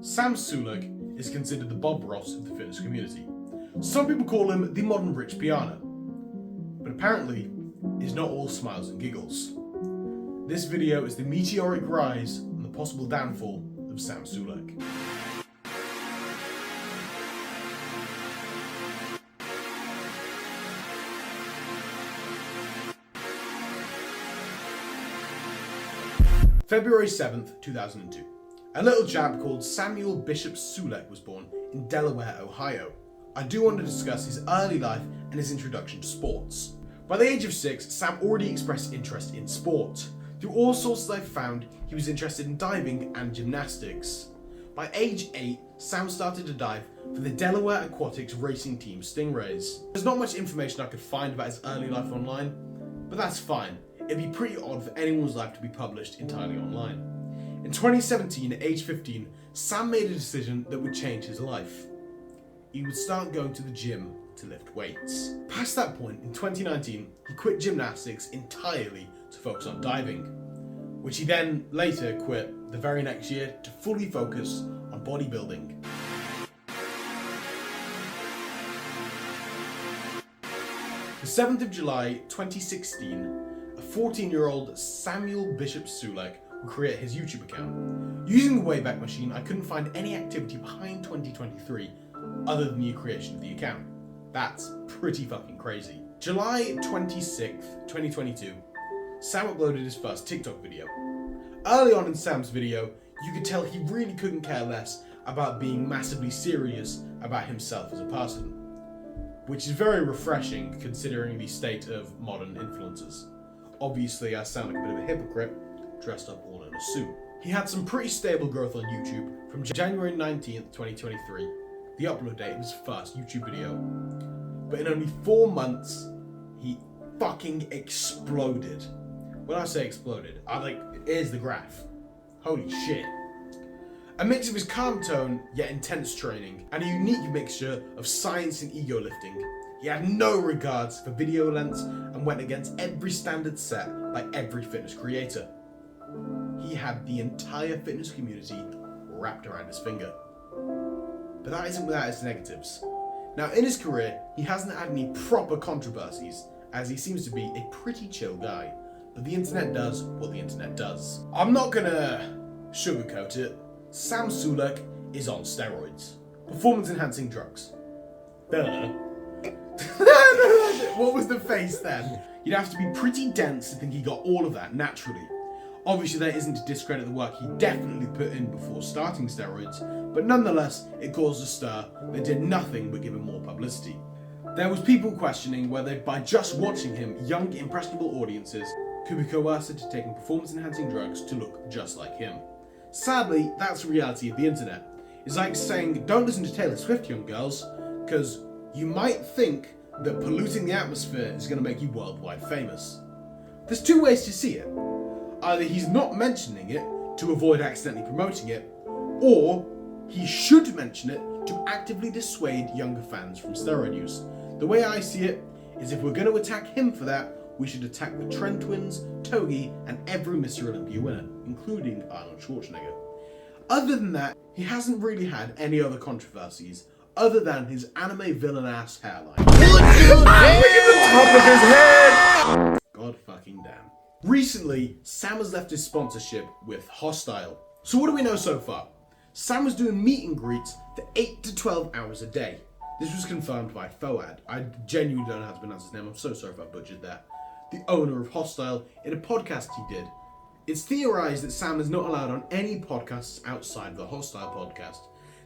Sam Sulek is considered the Bob Ross of the fitness community. Some people call him the modern Rich Piana, but apparently it's not all smiles and giggles. This video is the meteoric rise and the possible downfall of Sam Sulek. February 7th, 2002. A little chap called Samuel Bishop Sulek was born in Delaware, Ohio. I do want to discuss his early life and his introduction to sports. By the age of 6, Sam already expressed interest in sport. Through all sources I've found, he was interested in diving and gymnastics. By age 8, Sam started to dive for the Delaware Aquatics racing team Stingrays. There's not much information I could find about his early life online, but that's fine. It'd be pretty odd for anyone's life to be published entirely online. In 2017, at age 15, Sam made a decision that would change his life. He would start going to the gym to lift weights. Past that point, in 2019, he quit gymnastics entirely to focus on diving, which he then later quit the very next year to fully focus on bodybuilding. The 7th of July 2016, a 14-year-old Samuel Bishop Sulek would create his YouTube account. Using the Wayback Machine, I couldn't find any activity behind 2023 other than the creation of the account. That's pretty fucking crazy. July 26th, 2022, Sam uploaded his first TikTok video. Early on in Sam's video, you could tell he really couldn't care less about being massively serious about himself as a person, which is very refreshing considering the state of modern influencers. Obviously, I sound like a bit of a hypocrite, dressed up all in a suit. He had some pretty stable growth on YouTube from January 19th, 2023, the upload date of his first YouTube video. But in only 4 months, he fucking exploded. When I say exploded, here's the graph. Holy shit. A mix of his calm tone, yet intense training, and a unique mixture of science and ego lifting. He had no regards for video lengths and went against every standard set by every fitness creator. He had the entire fitness community wrapped around his finger. But that isn't without its negatives. Now, in his career, he hasn't had any proper controversies, as he seems to be a pretty chill guy. But the internet does what the internet does. I'm not gonna sugarcoat it. Sam Sulek is on steroids. Performance-enhancing drugs. Duh. What was the face then? You'd have to be pretty dense to think he got all of that naturally. Obviously, that isn't to discredit the work he definitely put in before starting steroids, but nonetheless, it caused a stir that did nothing but give him more publicity. There was people questioning whether by just watching him, young, impressionable audiences could be coerced into taking performance-enhancing drugs to look just like him. Sadly, that's the reality of the internet. It's like saying, don't listen to Taylor Swift, young girls, because you might think that polluting the atmosphere is going to make you worldwide famous. There's 2 ways to see it. Either he's not mentioning it to avoid accidentally promoting it, or he should mention it to actively dissuade younger fans from steroid use. The way I see it is if we're going to attack him for that, we should attack the Trent twins, Togi, and every Mr. Olympia winner, including Arnold Schwarzenegger. Other than that, he hasn't really had any other controversies other than his anime villain-ass hairline. Look at the top of his head! God fucking damn. Recently, Sam has left his sponsorship with Hostile. So what do we know so far? Sam was doing meet and greets for 8 to 12 hours a day. This was confirmed by Foad. I genuinely don't know how to pronounce his name. I'm so sorry if I butchered that. The owner of Hostile, in a podcast he did. It's theorized that Sam is not allowed on any podcasts outside of the Hostile podcast.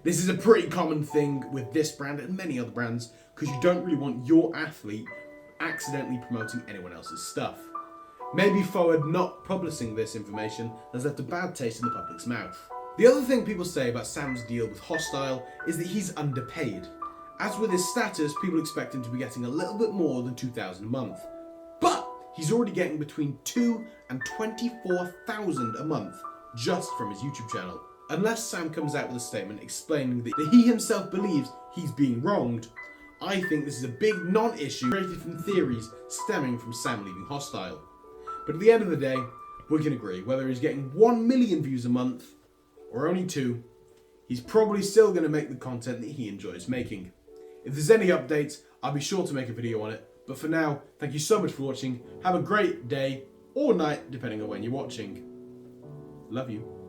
This is a pretty common thing with this brand and many other brands because you don't really want your athlete accidentally promoting anyone else's stuff. Maybe Forward not publishing this information has left a bad taste in the public's mouth. The other thing people say about Sam's deal with Hostile is that he's underpaid. As with his status, people expect him to be getting a little bit more than $2,000 a month. But he's already getting between $2,000 and $24,000 a month just from his YouTube channel. Unless Sam comes out with a statement explaining that he himself believes he's being wronged, I think this is a big non-issue created from theories stemming from Sam leaving Hostile. But at the end of the day, we can agree whether he's getting 1 million views a month or only 2, he's probably still going to make the content that he enjoys making. If there's any updates, I'll be sure to make a video on it. But for now, thank you so much for watching. Have a great day or night, depending on when you're watching. Love you.